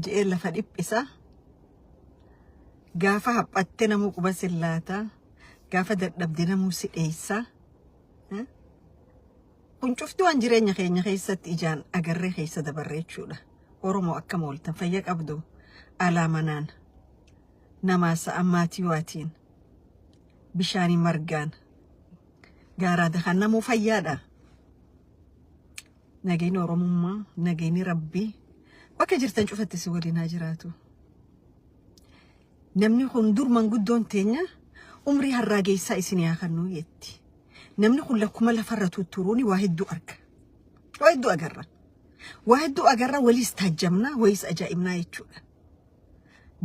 جئ لفديب إسا قافة هبطنا مو قبس اللاتا قافة دبدنا مو سئيسا كن شفتوا عن جيرين خيسة إجان أقرر خيسة دبريت شولا ورمو أكمول تنفيق أبدو على منان نماس أماتي واتين بشاني مرقان قارا دخلنا مو فيادا نجيني ورموما نجيني ربي بكا جرتان شوفت تسولي ناجراتو نمني خندور من قدون تينيا عمري هالراجي سايسني آخرنو يتي نمني خلكم لا فرتو تروني واحد دو أرك واحد دو أجرا واحد دو أجرا ولي استهجمنا ويس أجائمنا يتشولا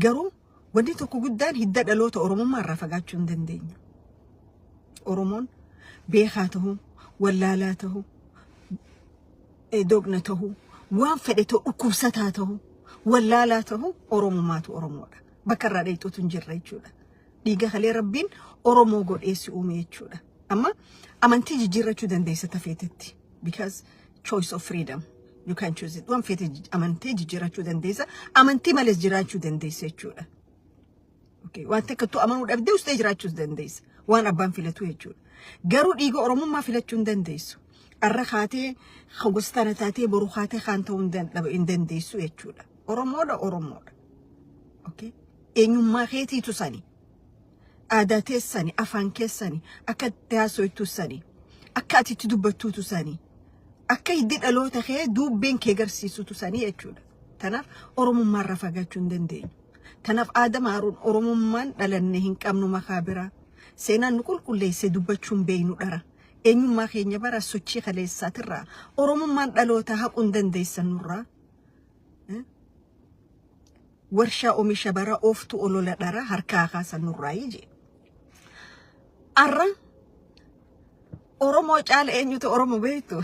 قرو وديتو كو قدان هداد ألوتا أورمون مرة فقاتشون دندين أورمون بيخاته ولالاته دوغنته وان فديتو أكوساتاته ولالاته أورمون ماتو أورمون بكرة ديتو تنجر يتشولا ديغا خلي ربين أورمون قد إيسي أومي يتشولا أما تيجي جيرة شودن ديسة تفيتتي because choice of freedom you can choose it وان فيتي أما تيجي جيرة شودن ديسة أما تي مالس جيرة شودن ديسة يتشولا اوكي وان تكتو أما ودأبدو ستيجرة شودن ديسة وان أبان فيلتو يتشولا قارو ديغا أورمون ما فيلتشون دن ديسو الرخاتي خوستانة تاتي بروخاتي خانتون دن ديسو يتشولا أورمون اوكي إنيو ما خيتي تساني aadaa teessani afaan keessani akka taasooytu sani akka ati dubbatuutu sani akka hiddi dhaloota kee dubbeen kee garsiisutu sani jechuudha. Tanaaf oromummaan rafagachuu hin dandeenyu. Tanaaf aadama haruun oromummaan dhalanne hin qabnu makaabira seenaan nu qulqulleessee dubbachuun beeynu dhara. Eenyummaa keenya bara sochii kaleessaatirraa oromummaan dhaloota haquu hin dandeessan nurraa. Warshaa oomisha bara ooftu olola dhara harkaa kaasan nurraa yije. Arra Oromoo caala eenyutu Oromoo beektu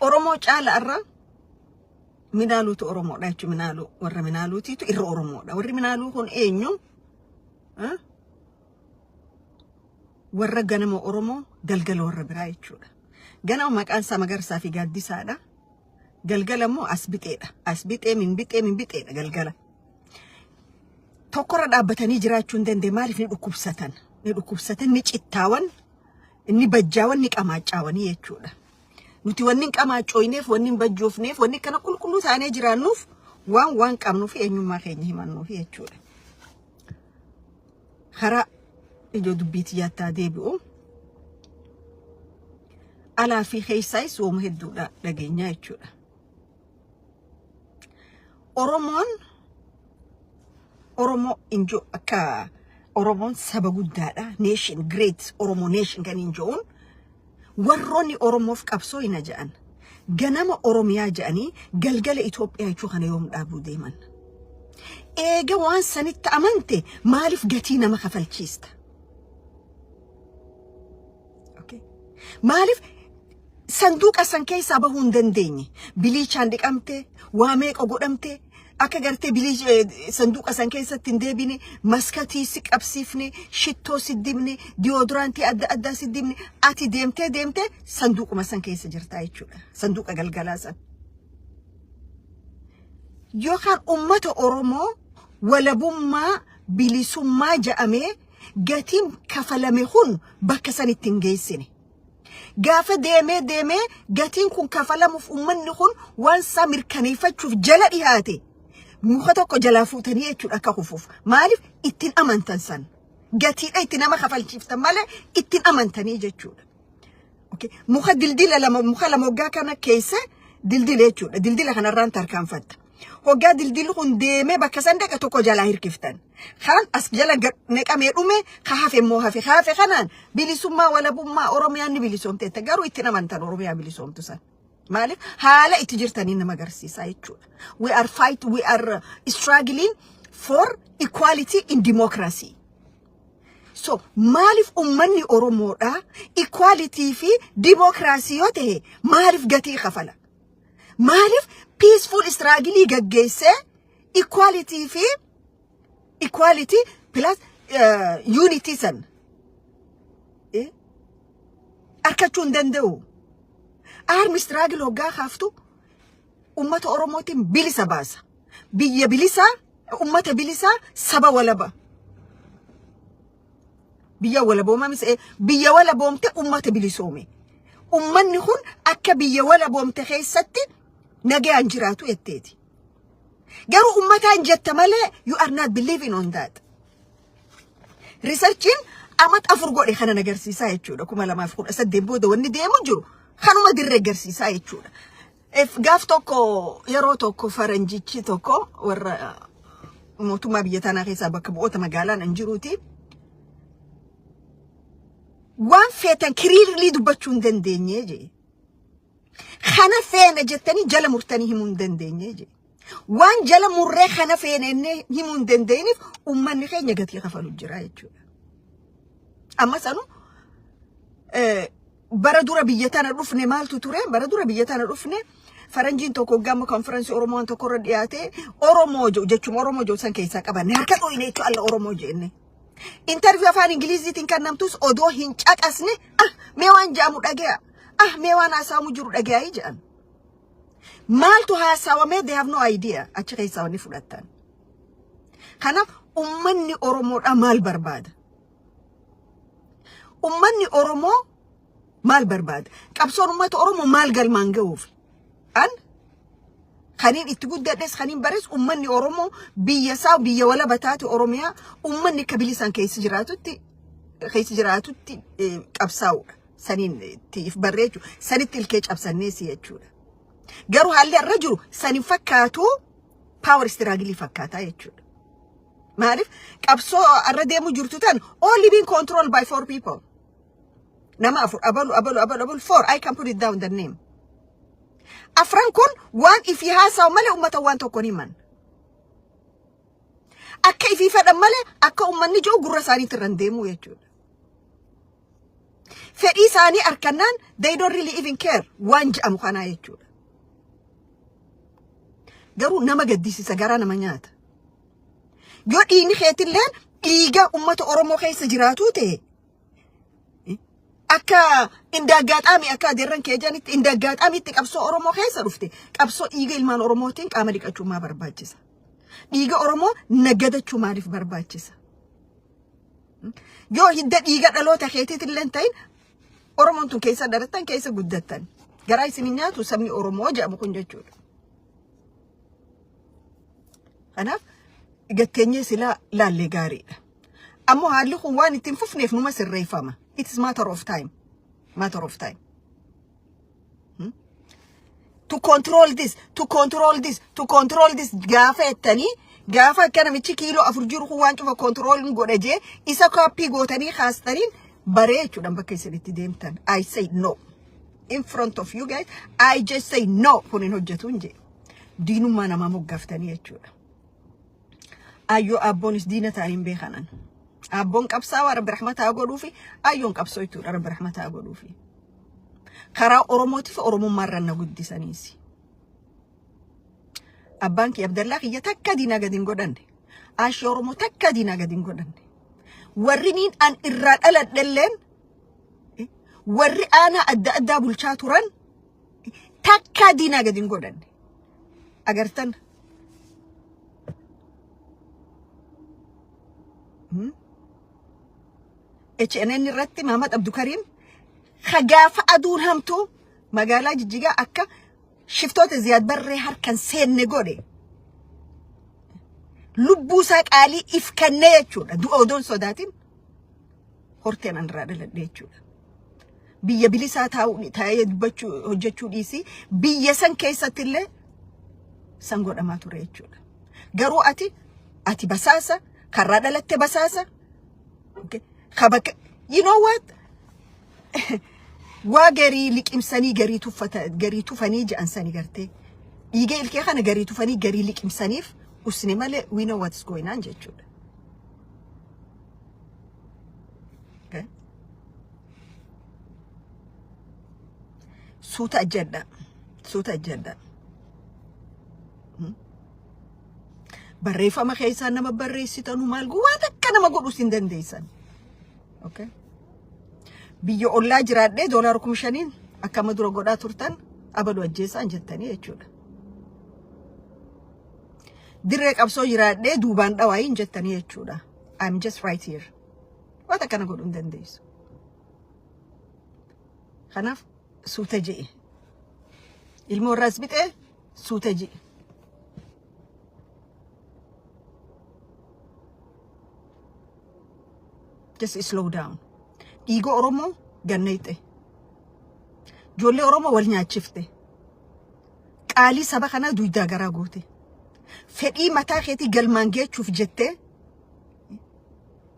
Oromoo caala arra minaaluutu Oromoodha jechuun minaaluu warra minaaluutiitu irra Oromoodha warri minaaluu kun eenyu warra ganama Oromoo galgala warra biraa jechuudha. Ganama maqaan isaa Magarsaa fi Gaaddisaadha. Galgala immoo asbixee min bixeedha galgala. Tokkorra dhaabbatanii jiraachuu hin dandeenye maaliif ni dhukkubsatan ni cittaawan ni bajjaawan ni qamaaccaawanii jechuudha. Nuti wanni qamaaccooyneef wanni bajjoofneef wanni kana qulqulluu taanee jiraannuuf waan qabnuuf eenyummaa keenya himannuuf jechuudha. Karaa ijoo dubbiitti yaattaa deebi'u alaa fi keessaayis wooma hedduudha dhageenyaa jechuudha. Oromoo injo akka Oromoon saba guddaadha nation great Oromo nation kan injoon warroonni Oromoof qabsoo ina ja'an ganama Oromiyaa ja'anii galgala Itoophiyaa jechuu kana yoom dhaabuu deeman. Eega waan sanitti amante maaliif gatii nama kafalchiista? Okay. Maaliif sanduuqa san keessaa bahuu hin dandeenye biliichaan dhiqamte waa meeqa godhamte akka gartee bilii sanduuqa san keessatti hin deebine maskatii si qabsiifne shittoo si dibne deodorantii adda si dibne ati deemtee sanduuquma san keessa jirtaa jechuudha. Sanduuqa galgalaa san yookaan ummata Oromoo walabummaa bilisummaa ja'amee gatiin kafalame kun bakka sanitti hin geessine. Gaafa deemee gatiin kun kafalamuuf ummanni kun waan isaa mirkaneeffachuuf jala dhiyaate muka tokko jalaa fuutanii jechuudha akka kufuuf maaliif ittiin amantan san gatiidha itti nama kafalchiiftan malee ittiin amantanii jechuudha. Okay. Muka dildila lama hoggaa kana keessa dildila jechuudha. Dildila kanarraan tarkaanfatta. Hoggaa dildilli kun deemee bakka san dhaqa tokko jalaa hirkiftan. Kan as jala neqamee dhume hafe immoo hafe kanaan bilisummaa walabummaa Oromiyaan ni bilisoomte garuu ittiin amantan Oromiyaa bilisoomtu san. Malif haala itti jirtanii nama agarsiisa jechuudha. We are struggling for equality in democracy. So malif ummanni Oromoodha equality fi democracy yoo ta'e malif gatii kafala? Malif peaceful struggle gaggeesse equality plus unity san arkachuu hin danda'u. Army struggle hoggaa haftu ummata oromootiin bilisa baasa biyya bilisa ummata bilisa saba walaba biyya walabooma misee biyya walaboomte ummata bilisoome ummanni kun akka biyya walaboomte keessatti nagaan jiraatu etteeti garuu ummataan jetta malee you are not believing on that researching amat afur godhe kana nagarsiisaa jechuudha 2018 booda wanni deemu jiru kanuma dirre agarsiisaa jechuudha gaaf tokko yeroo tokko faranjichi tokko warra mootummaa biyya tanaa keessaa bakka bu'oota magaalaan an jiruuti waan feetan kiriirlii dubbachuu hin dandeenye je kana feena jettanii jala murtanii himuu hin dandeenye je waan jala murree kana feena himuu hin dandeenyeef ummanni keenya gatii kafalu jira jechuudha amma sanu bara dura biyya tana dhufne maaltu ture bara dura biyya tana dhufne faranjiin tokko gamma konferensi oromoon tokko irra dhiyaate oromoo jechuun oromoo san keessaa qabanne harka dhoyne jechuun alla oromoo jenne interview afaan ingiliziitiin kan namtus odoo hin caqasne mee waan jaamu dhagaya mee waan haasaamu jiru dhagayaa jedhan maaltu haasawame they have no idea achi keessaa wanni fudhattan kanaaf ummanni oromoodha maal barbaada ummanni oromoo maal barbaada qabsoon ummata oromoo maal galmaan ga'uuf an kaniin itti guddadhes kaniin bares ummanni oromoo biyya isaa biyya wala bataate oromiyaa ummanni kabilisan keessa jiraatutti qabsaa'uudha saniin tiif barreechu sanitti ilkee cabsannee si jechuudha garuu haalli irra jiru sanin fakkaatu power struggle fakkaataa jechuudha maaliif qabsoo irra deemu jirtu tan only being controlled by 4 people nama afur abalu 4 I can put it down the name afran kun waan ifi haasaw male ummata waan tokko himan akka ifi fedhan male akka ummanni joo gurra isaanii tirran deemu jechuudha fedhii isaanii arkannaan they don't really even care waan jedhamu kanaa jechuudha garuu nama gaddisiisa garaa nama nyaata yoo dhiini keetilleen dhiiga ummata oromoo keessa jiraatu ta'e akka indagaadhaami akka adeerran keejanitti indagaadhaamitti qabsoo oromoo keessa dhufte qabsoo dhiiga ilmaan oromootiin qaama dhiqachuu maa barbaachisa dhiiga oromoo nagadachuu maaliif barbaachisa yoo hidda dhiiga dhaloota keetiitillee ta'in oromoon tun keessa dhalattan keessa guddattan garaa isin nyaatu sabni oromoo jedhamu kun jechuudha kanaaf gatteenyee sila laallee gaariidha ammoo haalli kun waan ittiin fufneef numa sirreeffama it is matter of time to control this gaafa ettanii gaafa akkana michi kiiloo afur jiru kun waan cufa control godhaje isa copy gootanii kaastaniin bareechuudhaan bakka isinitti deemtan I say no in front of you guys I just say no kun hin hojjetu nje diinummaa namaa moggaaftanii jechuudha ayyo abbonis diina ta'in beekanan abboon qabsaa rabbi rahmataa godhuufi ayyoon qabsoo itti rabbi rahmataa godhuufi karaa oromootiif oromummaa ranna guddisaniisi abbaan ki abdallah kiyya takka diina gadin godhanne ashi oromoo takka diina gadin godhanne warri niin an irraa dhaladhelleen warri ana adda bulchaa turan takka diina gadin godhanne agartan HNN irratti Mahamad Abdukarim khagaafa aduun hamtu magaalaa Jijjigaa akka shiftoota Ziyaad Barree harkan seenne godhe lubbuu isaa qaalii if kennee jechuudha du'a odoon sodaatin horteen an irraa dhaladhe jechuudha biyya bilisaa taa'ee dubbachuu hojjechuu dhiisii biyya san keessatti illee san godhamaa ture jechuudha garuu ati basaasa karraa dhalatte basaasa okay khabak you know what waa garii liqimsanii garii tufanii ja'ansanii gartee dhiiga ilkee kana garii tufanii garii liqimsaniif usne male we know what's going on jechuudha okay suuta ajjadda barreeffama keessaa nama barreessitanu maal guwaa takka nama godhu sin dandeessan okay biyya ollaa jiraadhee $5,000 akkama dura godhaa turtan abalu ajjeesaan jettanii jechuudha dirree qabsoo jiraadhee duubaan dhawaayin jettanii jechuudha. I'm just right here. Waan akkana godhuu hin dandeessu. Kanaaf suuta je'e. Ilmoo irraas bitee suuta je'e. Just slow down. Dhiiga Oromoo gannayte. Ijoollee Oromoo wal nyaachifte. Qaalii saba kanaa duydaa garaa goote. Fedhii mataa keetii galmaan geechuuf jettee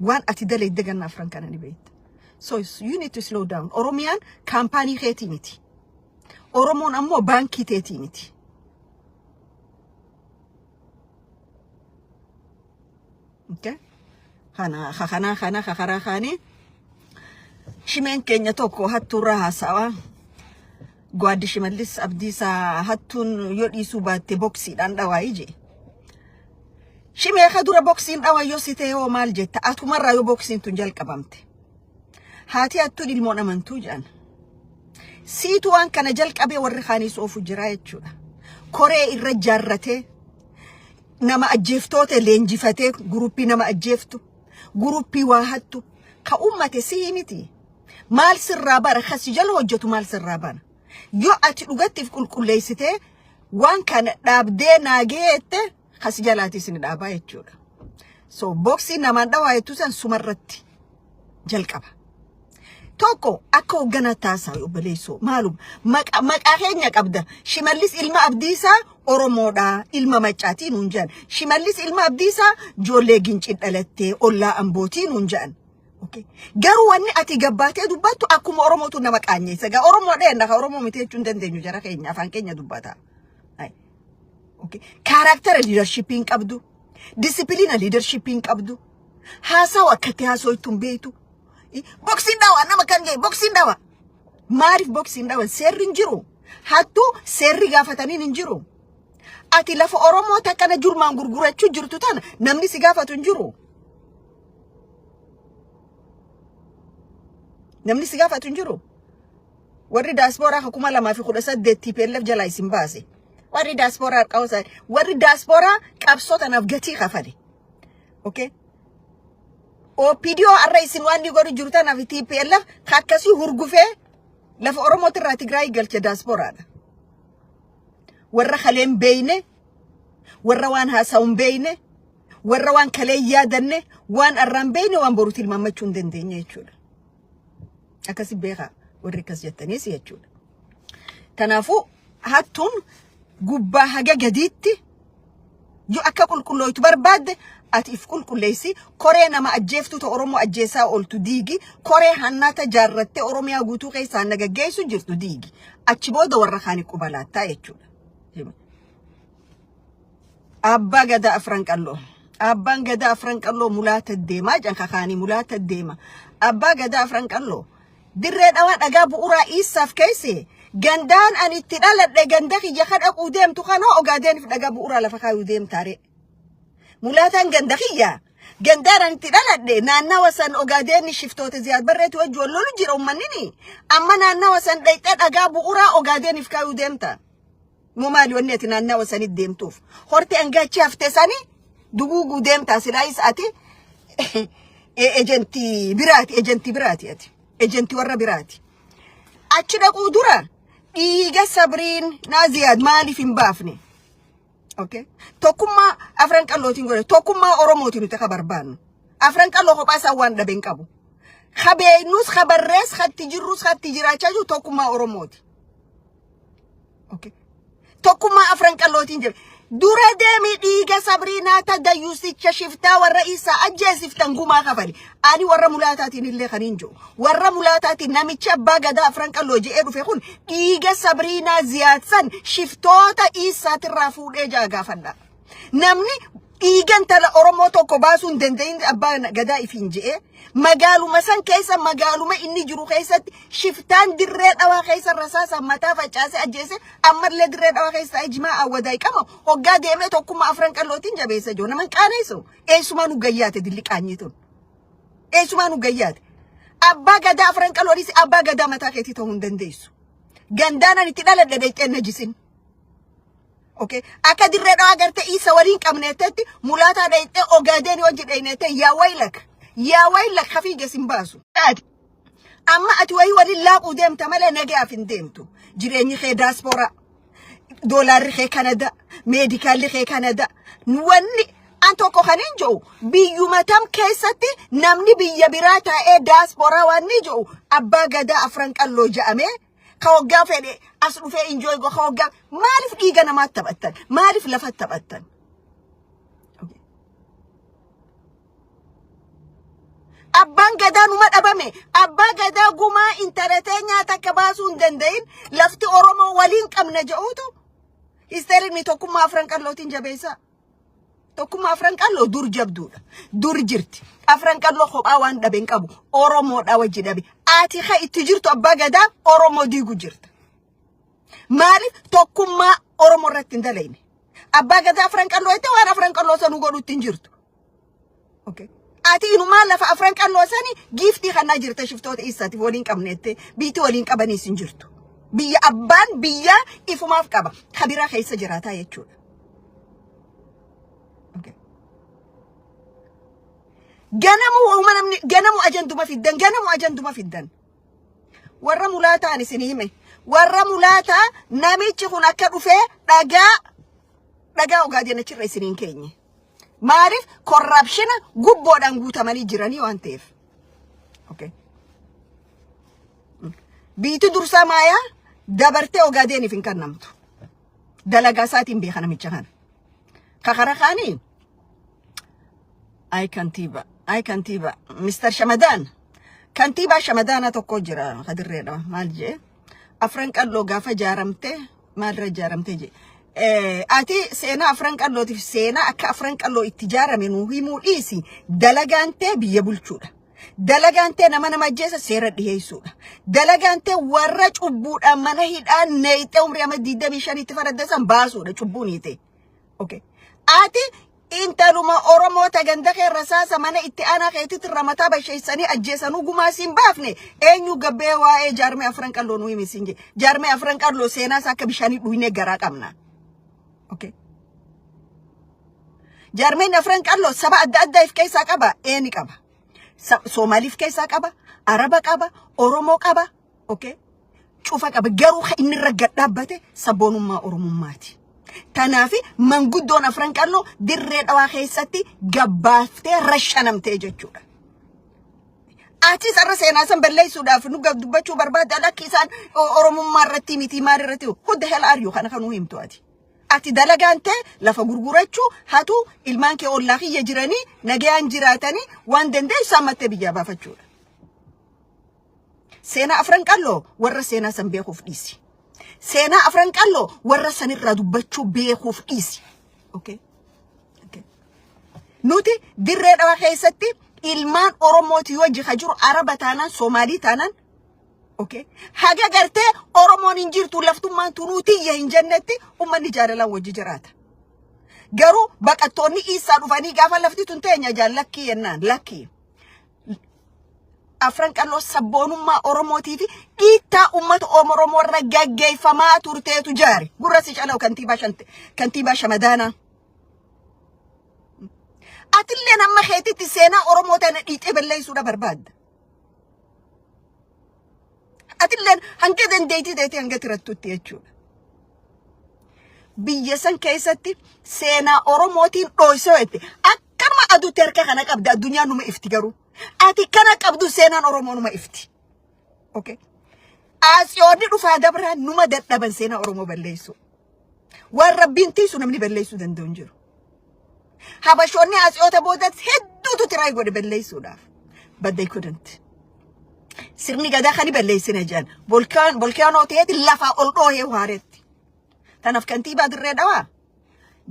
waan ati dalayde ganna afran kana ni beekta. So you need to slow down. Oromiyaan kaampaanii keetii miti. Oromoon ammoo baankii teetii miti. Okay? Khana shimeen keenya tokko hattuurra haasawa Gwaaddi Shimallis Abdiisaa hattuun yoo dhiisuu baatte boksiidhaan dhawaayi je. Shimee ka dura boksiin dhawaa yoo sitee yoo maal jetta atumarraa yoo boksiin tun jalqabamte. Haati hattuun ilmoon amantuu jedhan. Siitu waan kana jalqabee warri kaaniis oofu jira jechuudha. Koree irra jaarratee nama ajjeeftoota leenjifatee guruppii nama ajjeeftu. Guruppii waa hattu ka ummate sii miti. Maal sirraa bara kasi jala hojjetu maal sirraa bara. Yoo ati dhugattiif qulqulleessitee waan kana dhaabdee naageette kasi jalaatis ni dhaabaa jechuudha. So boksiin namaan dhawaa jettu san sumarratti jalqaba. Tokko akka hoggana taasaa obboleessoo maalum maqaa keenya qabda. Shimallis ilma Abdiisaa Oromoodha ilma Maccaatii nuun jedhan. Shimallis ilma Abdiisaa ijoollee Gincii dhalattee ollaa Ambootii nuun jedhan. Okay. Garuu wanni ati gabbaatee dubbattu akkuma Oromootu nama qaanyeessa. Gaa Oromoo dheena ka Oromoo miti jechuun dandeenyu jara keenya afaan keenya dubbata. Okay. Character leadershipin qabdu. Discipline leadershipin qabdu. Haasawa akkatti haasoytuun beetu. Boksiin dhawa nama kan ga'e boksiin dhawa. Maaliif boksiin dhawa seerri hin jiru. Hattuu seerri gaafataniin hin jiru. Ati lafa Oromoo takkana jurmaan gurgurachuu jirtu tana namni si gaafatu hin jiru. Namni si gaafatu hin jiru. Warri diaspora 2018 TPLF jalaa isin baase. Warri diaspora qawsa warri diaspora qabsoota naaf gatii kafale. Okay? OPDO arra isin waan ni godhu jirtan naaf TPLF akkasii hurgufee lafa Oromoo irraa Tigraay galche diasporaadha. Warra khaleen beeyne warra waan haasawun beeyne warra waan kalee yaadanne waan arraan beeyne waan boru tilmaamachuu hin dandeenye jechuudha. Akkasi beeka warri kas jettaniis jechuudha. Kanaafuu hattuun gubbaa haga gadiitti yoo akka qulqullooytu barbaadde ati if qulqulleessi koree nama ajjeeftu ta Oromoo ajjeesaa oltu diigi koree hannaata jaarratte Oromiyaa guutuu keessaa nagaggeessu jirtu diigi achi booda warra kaanii qubalaattaa jechuudha. Abbaa Gadaa Afran Qalloo. Abbaan Gadaa Afran Qalloo mulaata deemaa janka kaanii mulaata deema. Abbaa Gadaa Afran Qalloo dirree dhawaa dhagaa bu'uuraa isaaf keesse gandaan ani itti dhaladhe ganda kiyya kadhaquu deemtu kanoo Ogaadeeniif dhagaa bu'uuraa lafa kaayuu deemtaare. Mulaataan ganda kiyya gandaan ani itti dhaladhe naannawa san Ogaadeeni shiftoota Ziyaad Barreetu wajji wallolu jira ummannini amma naannawa san dhayxee dhagaa bu'uuraa Ogaadeeniif kaayuu deemta. Mumaali wanni ati naannawa sanit deemtuuf horti angaachi hafte sani duguuguu deemtaa silaayis ati ejentii biraati ati. Ejenti warra biraati. Achi dhaquu dura dhiiga Sabriin Ziyaad maaliif hin baafne? Okay? Tokkummaa Afran Qallootiin godhe tokkummaa Oromootiin nuti ka barbaannu. Afran Qalloo kophaa isaa waan dhabe hin qabu. Kabeenus kabarrees katti jirrus katti jiraachaa jiru tokkummaa Oromooti. Okay? Tokkummaa Afran Qallootiin jedhe dura deemi dhiiga Sabriinaa tadayyuusicha shiftaa warra isaa ajjeesiftan gumaa kafali. Ani warra mulaataatiin illee kaniin jiru. Warra mulaataatiin namicha Abbaa Gadaa Afran Qalloo jedhee dhufe kun dhiiga Sabriinaa Ziyaad san shiftoota isaatirraa fuudhee gaafadha. Namni dhiigan tala Oromoo tokko baasuu hin danda'in Abbaa Gadaa ifiin jedhee magaaluma san keessa magaaluma inni jiru keessatti shiftaan dirree dhawaa keessa rasaasa mataa facaase ajjeese ammallee dirree dhawaa keessa ijmaa awwadaa qaba hoggaa deemee tokkummaa Afran Qallootiin jabeessa jiru naman qaaneessu eessumaa nu gayyaate dilli qaanyituun eessumaa nu gayyaate Abbaa Gadaa Afran Qalloodis Abbaa Gadaa mataa keetii ta'uu hin dandeessu gandaanan itti dhaladhe deeqeen najisin okay akka dirree dhawaa garte isa waliin qabneetti mulaataa dhayte ogaadeen wajji dhaynete yaa waylak hafiige simbaasu amma ati wayi waliin laaquu deemta malee nagaaf hin deemtu jireenyi kee diaspora doolaarri kee Canada medikaalli kee Canada wanni antoko kanin jo biyyuma tam keessatti namni biyya biraa taa'ee diaspora wanni jo abbaa gadaa afran qalloo ja'ame ka waggaa fedhe as dhufee enjoy go ka waggaa maaliif dhiiga namaatti taphattan maaliif lafa taphattan abbaan gadaa numa dhabame abbaa gadaa gumaa intaratee nyaata akka baasuu hin danda'in lafti Oromoo waliin qabna je'uutu histeerii tokkummaa afran qallootiin jabeessaa tokkummaa afran qalloo dur jabduudha dur jirti afran qalloo kophaa waan dhaben qabu Oromoodha wajji dhabe ati ha itti jirtu abbaa gadaa Oromoo diigu jirta maaliif tokkummaa Oromoo irratti hin dalayne abbaa gadaa afran qalloo itti waan afran qalloo sanuu godhutti hin jirtu okay ati inuma lafa afran qalloo sani giftii kana jirta shiftoota isaati waliin qabneette biiti waliin qabaniis hin jirtu biyya abbaan biyya ifumaaf qaba kabira keessa jiraata jechuudha okay ganamu ajanduma fiddan warra mulaataa ani isin hime warra mulaataa namichi kun akka dhufee dhagaa ogaadeen achirra isiniin keenye maaliif corruption gubboodhaan guutamanii jiranii waan ta'eef okay biitu dursaa maayaa dabartee ogaadeeniif hin kannamtu dalagaa isaatiin beeka namicha kana kakara kaanii ay kantiiba Mr. Shamadan kantiiba Shamadana tokko jira hadirreedha maal jee afran qalloo gaafa jaaramte maalirra jaaramte jee ati seena afran qallootiif seena akka afran qalloo itti jaarame nuu himuu dhiisi dalagaantee biyya bulchuudha dalagaantee nama ajjeesa seera dhiheessuudha dalagaantee warra cubbuudhaan mana hidhaan neeyxee umrii amma 25 itti faraddasan baasuudha cubbuun hiite okay ati intaluma Oromoo taganda kee rasaasa mana itti aanaa keetitti ramataa basheessanii ajjeesanuu gumaasiin baafne eenyu gabbee waa'ee jaarmee afran qalloo nuu himisin je jaarmee afran qalloo seenaas akka bishaanii dhuynee garaa qabna okay jaarmeen afran qalloo saba adda if keessa qaba eeni qaba Somaliif keessa qaba Araba qaba Oromoo qaba okay cufa qaba garuu inni ragad dhaabbate sabboonummaa Oromummaati tanaafi manguddoon afran qalloo dirree dhawaa keessatti gabbaaftee rashanamtee jechuudha ati sarra seenaa san balleessuudhaaf nu dubbachuu barbaada lakki isaan Oromummaa irratti miti maal irratti who the hell are you kana kanuu himtu ati dalagaante lafa gurgurachuu hatu ilmaan kee ollaa kiyya jiranii nagayaan jiraatanii waan dandeessu samatte biyya baafachuudha seena afran qalloo warra seena san beekuuf dhiisi seena afran qalloo warra sanirraa dubbachuu beekuuf dhiisi okay nuti dirree dhawaa keessatti ilmaan Oromooti wajji jiru Araba taanaan Somaalii taanaan okay haga garte Oromoon injirtu laftummaan tunuuti hin jannetti ummanni jaalalaan wajji jiraata garuu baqattoonni isaa dhufanii gaafa lafti tun teenya jaallakki yennaan lakki afran qalloo sabboonummaa Oromootii fi dhiittaa ummata Oromoo irra gaggeeffamaa turteetu jaari gurra si calaw kantiibaa Shamadana atillee nama keetitti seenaa Oromoo tana dhiitee balleessuudha barbaadda atilleen hanga dandeetii deetii hanga tirattutti jechuudha biyya san keessatti seenaa Oromootiin dhoysoo'ette akkanuma aduutti harka kana qabda addunyaa numa ifti garuu ati kana qabdu seenaan Oromoo numa ifti okay asiyoonni dhufaa dabraa numa dadhaban seenaa Oromoo balleessu waan rabbiin tiisu namni balleessuu danda'u hin jiru habashoonni asiyoota boodas hedduutu tiraay godhe balleessuudhaaf but they couldn't sirni gadaa kan balleessina jaan volkaanoo ta'eeti lafa ol dhoohee waaretti tanaaf kantiibaa dirree dhawaa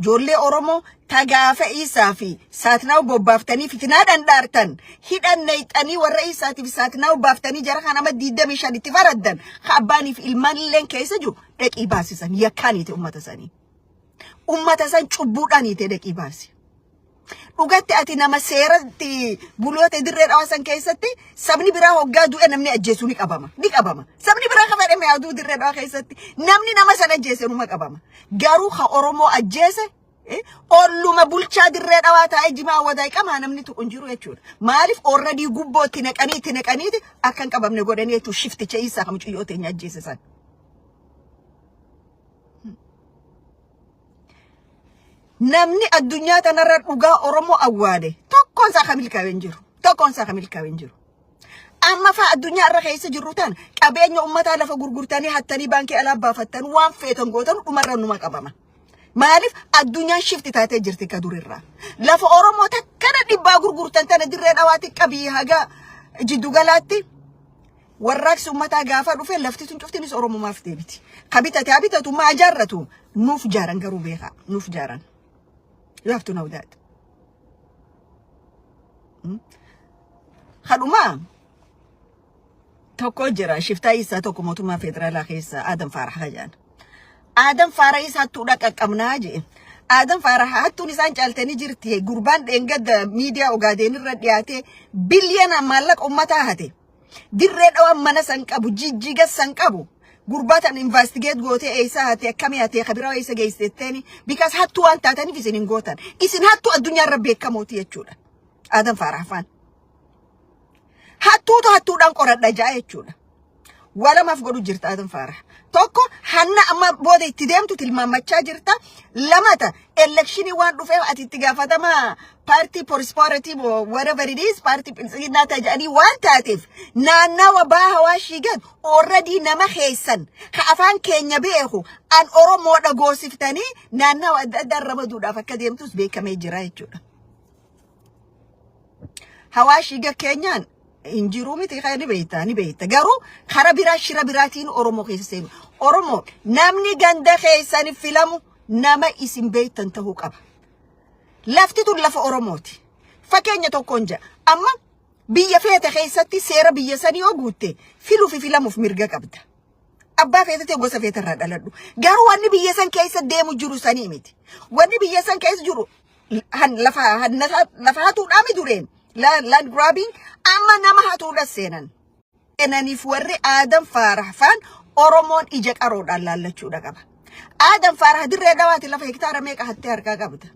joollee Oromoo tagaafa isaa fi saatnaaw bobbaaftanii fitnaa dhandhaartan hidhan neeyxanii warra isaatiif saatnaaw baaftanii jara kan amma 25 itti faraddan abbaaniif ilmaan illeen keessa jiru dhaqii baasisan yakkaaniite ummata san cubbuudhaaniite dhaqii baasi dhugatti ati nama seeratti buloota dirree dhawaasan keessatti sabni biraa hoggaa du'e namni ajjeesu ni qabama. Sabni biraa ka fedhame yaaduu dirree dhawaa keessatti namni nama sana ajjeese numa qabama. Garuu ka Oromoo ajjeese olluma bulchaa dirree dhawaa taa'ee jimaa wadaay qamaa namni tuqu hin jiru jechuudha. Maaliif already gubboo itti naqaniiti akka hin qabamne godhanii jechuudha shifticha isaa kam ciyyoo teenya ajjeese san. Namni addunyaa tanarra dhugaa Oromoo awwaade tokkoon isaa kamilkaa'ee hin jiru. Amma fa addunyaa irra keessa jirru tan qabeenya ummataa lafa gurgurtanii hattanii baankii alaa baafattan waan feetan gootan dhumarra numa qabama. Maaliif addunyaan shifti taatee jirti ka durirraa. Lafa Oromoo takkana dhibbaa gurgurtan tana dirree dhawaatti qabii haga jiddu galaatti warraaqsi ummataa gaafa dhufe lafti tun cuftinis Oromomaaf deebiti. Kabitate habitatu maa jaarratu nuuf jaaran garuu beekaa nuuf jaaran. You have to know that. Haduma tokko jira shiftaa isaa tokko mootummaa federaalaa keessa Adam Farah hajaan. Adam Farah isa tuudha qaqqabnaa jee. Adam Farah hattuun isaan caaltanii jirti gurbaan dheengadda miidiyaa Ogaadeen irra dhiyaate biliyoona maallaqa ummataa hate. Dirree dhawaan mana san qabu jijjiga san qabu. Gurbatan investigate goote eessa hate akkami hate khabira eessa geessetteni because hattu waan taataniif isin hin gootan. Isin hattu addunyaa irra beekamooti jechuudha. Adam Farah faan. Hattuudhaan qoradha jaa jechuudha. Walamaaf godhu jirta Adam Farah. Tokko hanna amma booda itti deemtu tilmaamachaa jirta. Lamata electionii waan dhufeef ati itti gaafatama party prosperity whatever it is party pilsiinaa tajanii waan taateef naannawa baa hawaashii gad already nama keessan ka afaan keenya beeku an Oromoodha goosiftanii naannawa adda addaa ramaduudhaaf akka deemtus beekamee jira jechuudha. Hawaashii gad keenyaan injiru miti khani beeyta garuu khara biraa shira biraatiin Oromoo keessa seenu Oromoo namni ganda keessan filamu nama isin beeytan ta'uu qaba. Lafti tun lafa Oromooti. Fakkeenya tokkoon jaa amma biyya feete keessatti seera biyya sanii yoo guutte filuuf filamuuf mirga qabda. Abbaa feetate gosa feetarraa dhaladhu. Garuu wanni biyya san keessa deemu jiru sanii miti. Wanni biyya san keessa jiru lafa hatuudhaa mi dureen. Land grabbing amma nama hatuudha seenan. Enaniif warri Adam Farah faan Oromoon ija qaroodhaan laallachuudha qaba. Adam Farah dirree dhawaati lafa hektaara meeqa hattee harkaa qabda.